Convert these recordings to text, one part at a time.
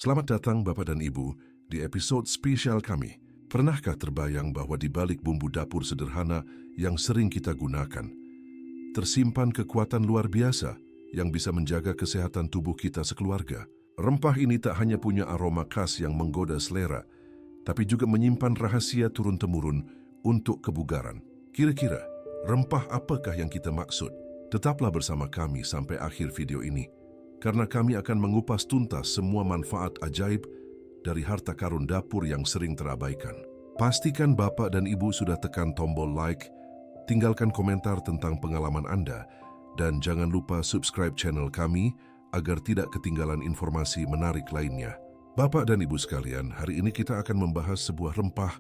Selamat datang Bapak dan Ibu di episode spesial kami. Pernahkah terbayang bahwa di balik bumbu dapur sederhana yang sering kita gunakan, tersimpan kekuatan luar biasa yang bisa menjaga kesehatan tubuh kita sekeluarga? Rempah ini tak hanya punya aroma khas yang menggoda selera, tapi juga menyimpan rahasia turun-temurun untuk kebugaran. Kira-kira, rempah apakah yang kita maksud? Tetaplah bersama kami sampai akhir video ini, karena kami akan mengupas tuntas semua manfaat ajaib dari harta karun dapur yang sering terabaikan. Pastikan Bapak dan Ibu sudah tekan tombol like, tinggalkan komentar tentang pengalaman Anda, dan jangan lupa subscribe channel kami agar tidak ketinggalan informasi menarik lainnya. Bapak dan Ibu sekalian, hari ini kita akan membahas sebuah rempah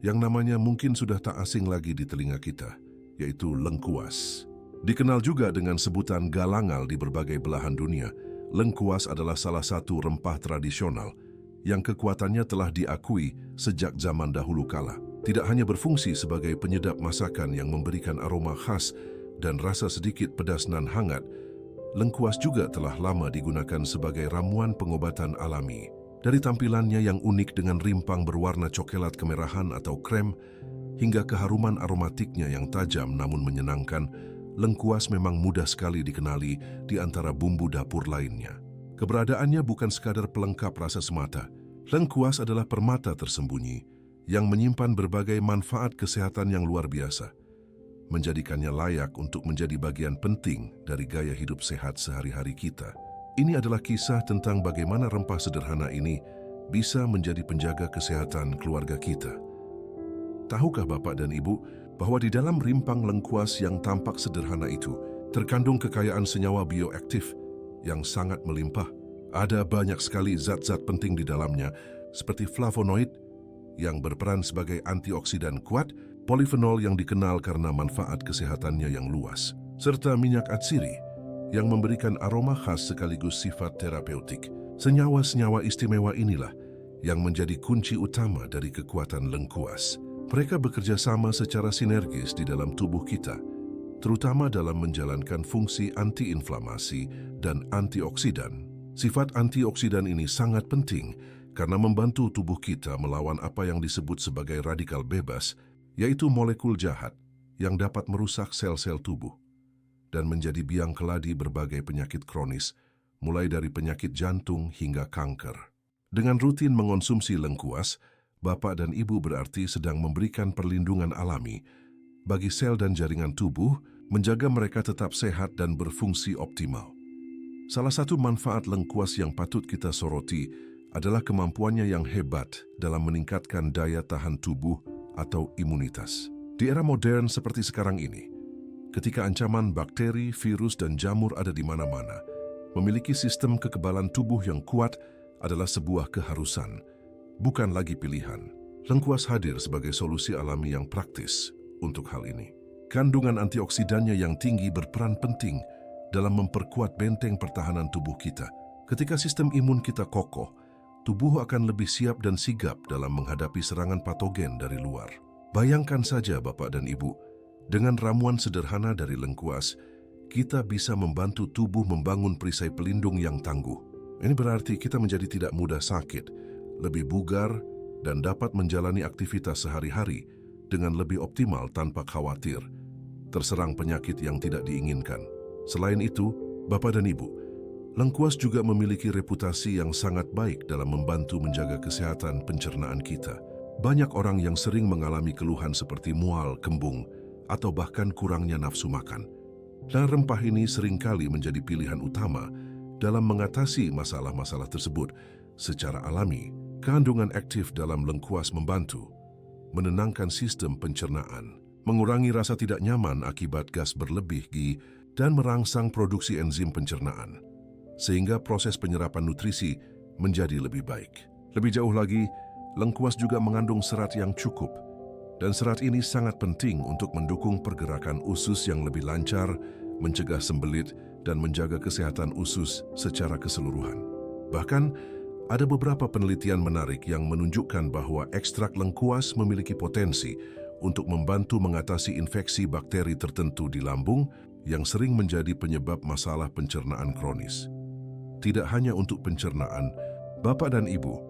yang namanya mungkin sudah tak asing lagi di telinga kita, yaitu lengkuas. Dikenal juga dengan sebutan galangal di berbagai belahan dunia, lengkuas adalah salah satu rempah tradisional yang kekuatannya telah diakui sejak zaman dahulu kala. Tidak hanya berfungsi sebagai penyedap masakan yang memberikan aroma khas dan rasa sedikit pedas nan hangat, lengkuas juga telah lama digunakan sebagai ramuan pengobatan alami. Dari tampilannya yang unik dengan rimpang berwarna coklat kemerahan atau krem, hingga keharuman aromatiknya yang tajam namun menyenangkan, lengkuas memang mudah sekali dikenali di antara bumbu dapur lainnya. Keberadaannya bukan sekadar pelengkap rasa semata. Lengkuas adalah permata tersembunyi yang menyimpan berbagai manfaat kesehatan yang luar biasa, menjadikannya layak untuk menjadi bagian penting dari gaya hidup sehat sehari-hari kita. Ini adalah kisah tentang bagaimana rempah sederhana ini bisa menjadi penjaga kesehatan keluarga kita. Tahukah Bapak dan Ibu bahwa di dalam rimpang lengkuas yang tampak sederhana itu terkandung kekayaan senyawa bioaktif yang sangat melimpah? Ada banyak sekali zat-zat penting di dalamnya, seperti flavonoid yang berperan sebagai antioksidan kuat, polifenol yang dikenal karena manfaat kesehatannya yang luas, serta minyak atsiri yang memberikan aroma khas sekaligus sifat terapeutik. Senyawa-senyawa istimewa inilah yang menjadi kunci utama dari kekuatan lengkuas. Mereka bekerja sama secara sinergis di dalam tubuh kita, terutama dalam menjalankan fungsi antiinflamasi dan antioksidan. Sifat antioksidan ini sangat penting karena membantu tubuh kita melawan apa yang disebut sebagai radikal bebas, yaitu molekul jahat yang dapat merusak sel-sel tubuh dan menjadi biang keladi berbagai penyakit kronis, mulai dari penyakit jantung hingga kanker. Dengan rutin mengonsumsi lengkuas, Bapak dan Ibu berarti sedang memberikan perlindungan alami bagi sel dan jaringan tubuh, menjaga mereka tetap sehat dan berfungsi optimal. Salah satu manfaat lengkuas yang patut kita soroti adalah kemampuannya yang hebat dalam meningkatkan daya tahan tubuh atau imunitas. Di era modern seperti sekarang ini, ketika ancaman bakteri, virus, dan jamur ada di mana-mana, memiliki sistem kekebalan tubuh yang kuat adalah sebuah keharusan, bukan lagi pilihan. Lengkuas hadir sebagai solusi alami yang praktis untuk hal ini. Kandungan antioksidannya yang tinggi berperan penting dalam memperkuat benteng pertahanan tubuh kita. Ketika sistem imun kita kokoh, tubuh akan lebih siap dan sigap dalam menghadapi serangan patogen dari luar. Bayangkan saja Bapak dan Ibu, dengan ramuan sederhana dari lengkuas, kita bisa membantu tubuh membangun perisai pelindung yang tangguh. Ini berarti kita menjadi tidak mudah sakit, lebih bugar, dan dapat menjalani aktivitas sehari-hari dengan lebih optimal tanpa khawatir terserang penyakit yang tidak diinginkan. Selain itu, Bapak dan Ibu, lengkuas juga memiliki reputasi yang sangat baik dalam membantu menjaga kesehatan pencernaan kita. Banyak orang yang sering mengalami keluhan seperti mual, kembung, atau bahkan kurangnya nafsu makan. Dan rempah ini seringkali menjadi pilihan utama dalam mengatasi masalah-masalah tersebut secara alami. Kandungan aktif dalam lengkuas membantu menenangkan sistem pencernaan, mengurangi rasa tidak nyaman akibat gas berlebih dan merangsang produksi enzim pencernaan, sehingga proses penyerapan nutrisi menjadi lebih baik. Lebih jauh lagi, lengkuas juga mengandung serat yang cukup, dan serat ini sangat penting untuk mendukung pergerakan usus yang lebih lancar, mencegah sembelit, dan menjaga kesehatan usus secara keseluruhan. Bahkan, ada beberapa penelitian menarik yang menunjukkan bahwa ekstrak lengkuas memiliki potensi untuk membantu mengatasi infeksi bakteri tertentu di lambung yang sering menjadi penyebab masalah pencernaan kronis. Tidak hanya untuk pencernaan, Bapak dan Ibu,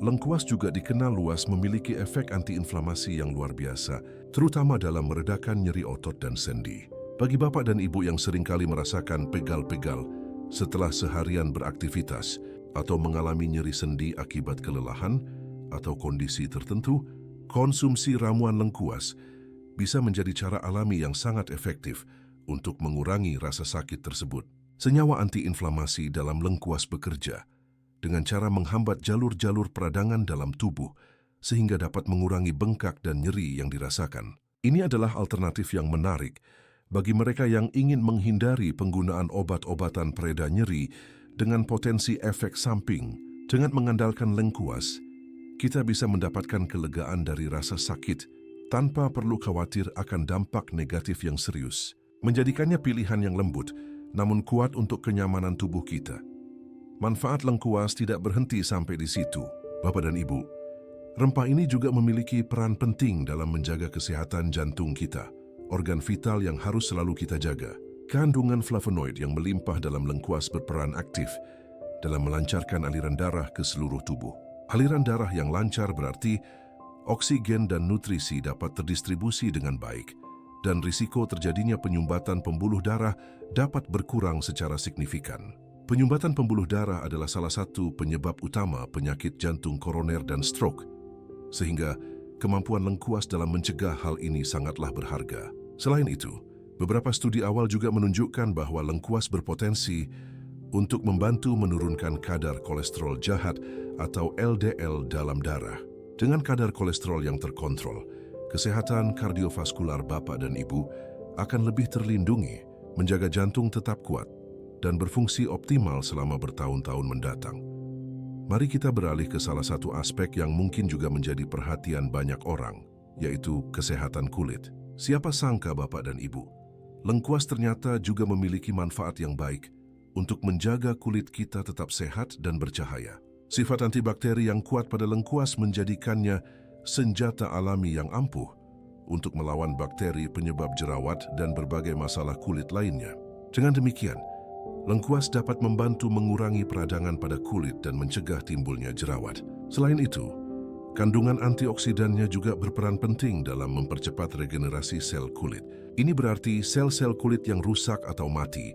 lengkuas juga dikenal luas memiliki efek antiinflamasi yang luar biasa, terutama dalam meredakan nyeri otot dan sendi. Bagi Bapak dan Ibu yang seringkali merasakan pegal-pegal setelah seharian beraktivitas atau mengalami nyeri sendi akibat kelelahan atau kondisi tertentu, konsumsi ramuan lengkuas bisa menjadi cara alami yang sangat efektif untuk mengurangi rasa sakit tersebut. Senyawa antiinflamasi dalam lengkuas bekerja dengan cara menghambat jalur-jalur peradangan dalam tubuh sehingga dapat mengurangi bengkak dan nyeri yang dirasakan. Ini adalah alternatif yang menarik bagi mereka yang ingin menghindari penggunaan obat-obatan pereda nyeri dengan potensi efek samping. Dengan mengandalkan lengkuas, kita bisa mendapatkan kelegaan dari rasa sakit tanpa perlu khawatir akan dampak negatif yang serius, menjadikannya pilihan yang lembut namun kuat untuk kenyamanan tubuh kita. Manfaat lengkuas tidak berhenti sampai di situ, Bapak dan Ibu. Rempah ini juga memiliki peran penting dalam menjaga kesehatan jantung kita, organ vital yang harus selalu kita jaga. Kandungan flavonoid yang melimpah dalam lengkuas berperan aktif dalam melancarkan aliran darah ke seluruh tubuh. Aliran darah yang lancar berarti oksigen dan nutrisi dapat terdistribusi dengan baik, dan risiko terjadinya penyumbatan pembuluh darah dapat berkurang secara signifikan. Penyumbatan pembuluh darah adalah salah satu penyebab utama penyakit jantung koroner dan stroke, sehingga kemampuan lengkuas dalam mencegah hal ini sangatlah berharga. Selain itu, beberapa studi awal juga menunjukkan bahwa lengkuas berpotensi untuk membantu menurunkan kadar kolesterol jahat atau LDL dalam darah. Dengan kadar kolesterol yang terkontrol, kesehatan kardiovaskular Bapak dan Ibu akan lebih terlindungi, menjaga jantung tetap kuat, dan berfungsi optimal selama bertahun-tahun mendatang. Mari kita beralih ke salah satu aspek yang mungkin juga menjadi perhatian banyak orang, yaitu kesehatan kulit. Siapa sangka Bapak dan Ibu, lengkuas ternyata juga memiliki manfaat yang baik untuk menjaga kulit kita tetap sehat dan bercahaya. Sifat antibakteri yang kuat pada lengkuas menjadikannya senjata alami yang ampuh untuk melawan bakteri penyebab jerawat dan berbagai masalah kulit lainnya. Dengan demikian, lengkuas dapat membantu mengurangi peradangan pada kulit dan mencegah timbulnya jerawat. Selain itu, kandungan antioksidannya juga berperan penting dalam mempercepat regenerasi sel kulit. Ini berarti sel-sel kulit yang rusak atau mati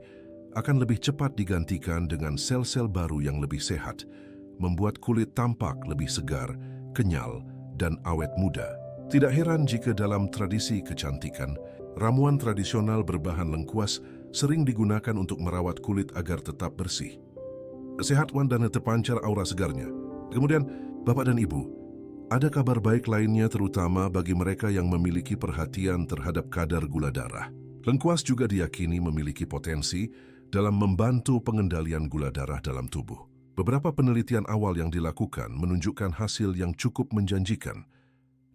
akan lebih cepat digantikan dengan sel-sel baru yang lebih sehat, membuat kulit tampak lebih segar, kenyal, dan awet muda. Tidak heran jika dalam tradisi kecantikan, ramuan tradisional berbahan lengkuas sering digunakan untuk merawat kulit agar tetap bersih, sehat dan terpancar aura segarnya. Kemudian, Bapak dan Ibu, ada kabar baik lainnya terutama bagi mereka yang memiliki perhatian terhadap kadar gula darah. Lengkuas juga diyakini memiliki potensi dalam membantu pengendalian gula darah dalam tubuh. Beberapa penelitian awal yang dilakukan menunjukkan hasil yang cukup menjanjikan,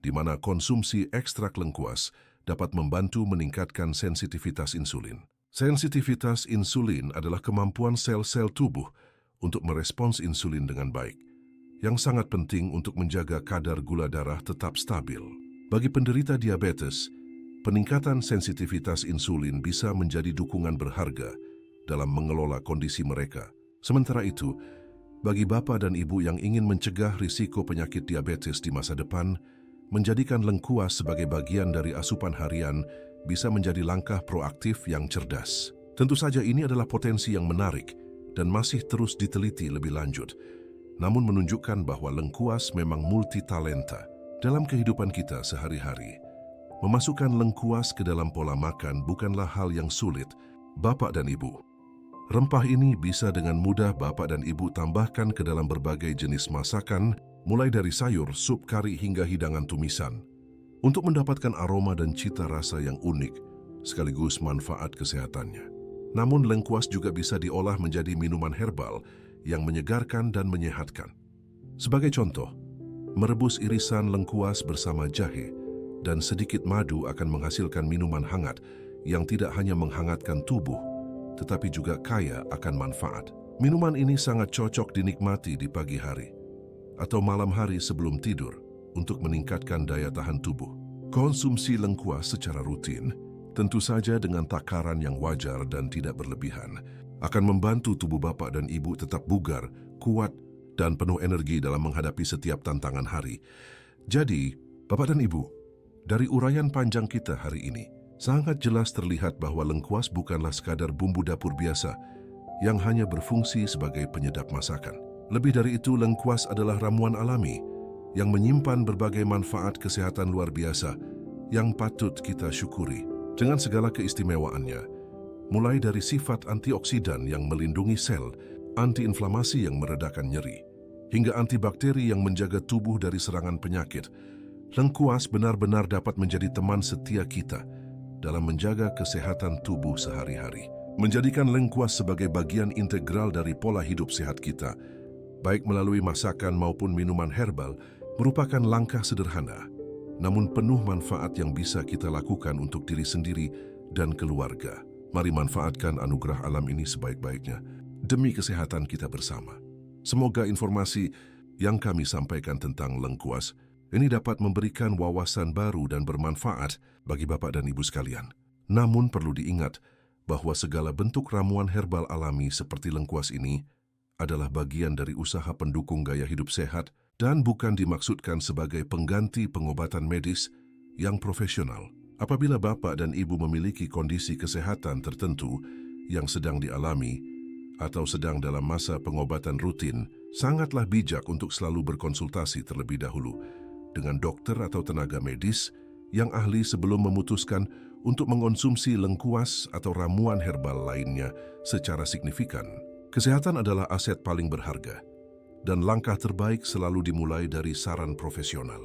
di mana konsumsi ekstrak lengkuas dapat membantu meningkatkan sensitivitas insulin. Sensitivitas insulin adalah kemampuan sel-sel tubuh untuk merespons insulin dengan baik, yang sangat penting untuk menjaga kadar gula darah tetap stabil. Bagi penderita diabetes, peningkatan sensitivitas insulin bisa menjadi dukungan berharga dalam mengelola kondisi mereka. Sementara itu, bagi Bapak dan Ibu yang ingin mencegah risiko penyakit diabetes di masa depan, menjadikan lengkuas sebagai bagian dari asupan harian bisa menjadi langkah proaktif yang cerdas. Tentu saja ini adalah potensi yang menarik dan masih terus diteliti lebih lanjut, namun menunjukkan bahwa lengkuas memang multitalenta dalam kehidupan kita sehari-hari. Memasukkan lengkuas ke dalam pola makan bukanlah hal yang sulit, Bapak dan Ibu. Rempah ini bisa dengan mudah Bapak dan Ibu tambahkan ke dalam berbagai jenis masakan, mulai dari sayur, sup, kari, hingga hidangan tumisan, untuk mendapatkan aroma dan cita rasa yang unik, sekaligus manfaat kesehatannya. Namun lengkuas juga bisa diolah menjadi minuman herbal yang menyegarkan dan menyehatkan. Sebagai contoh, merebus irisan lengkuas bersama jahe dan sedikit madu akan menghasilkan minuman hangat yang tidak hanya menghangatkan tubuh, tetapi juga kaya akan manfaat. Minuman ini sangat cocok dinikmati di pagi hari atau malam hari sebelum tidur untuk meningkatkan daya tahan tubuh. Konsumsi lengkuas secara rutin, tentu saja dengan takaran yang wajar dan tidak berlebihan, akan membantu tubuh Bapak dan Ibu tetap bugar, kuat, dan penuh energi dalam menghadapi setiap tantangan hari. Jadi, Bapak dan Ibu, dari uraian panjang kita hari ini, sangat jelas terlihat bahwa lengkuas bukanlah sekadar bumbu dapur biasa yang hanya berfungsi sebagai penyedap masakan. Lebih dari itu, lengkuas adalah ramuan alami yang menyimpan berbagai manfaat kesehatan luar biasa yang patut kita syukuri. Dengan segala keistimewaannya, mulai dari sifat antioksidan yang melindungi sel, antiinflamasi yang meredakan nyeri, hingga antibakteri yang menjaga tubuh dari serangan penyakit, lengkuas benar-benar dapat menjadi teman setia kita dalam menjaga kesehatan tubuh sehari-hari. Menjadikan lengkuas sebagai bagian integral dari pola hidup sehat kita, baik melalui masakan maupun minuman herbal, merupakan langkah sederhana, namun penuh manfaat yang bisa kita lakukan untuk diri sendiri dan keluarga. Mari manfaatkan anugerah alam ini sebaik-baiknya demi kesehatan kita bersama. Semoga informasi yang kami sampaikan tentang lengkuas ini dapat memberikan wawasan baru dan bermanfaat bagi Bapak dan Ibu sekalian. Namun perlu diingat bahwa segala bentuk ramuan herbal alami seperti lengkuas ini adalah bagian dari usaha pendukung gaya hidup sehat dan bukan dimaksudkan sebagai pengganti pengobatan medis yang profesional. Apabila Bapak dan Ibu memiliki kondisi kesehatan tertentu yang sedang dialami atau sedang dalam masa pengobatan rutin, sangatlah bijak untuk selalu berkonsultasi terlebih dahulu dengan dokter atau tenaga medis yang ahli sebelum memutuskan untuk mengonsumsi lengkuas atau ramuan herbal lainnya secara signifikan. Kesehatan adalah aset paling berharga, dan langkah terbaik selalu dimulai dari saran profesional.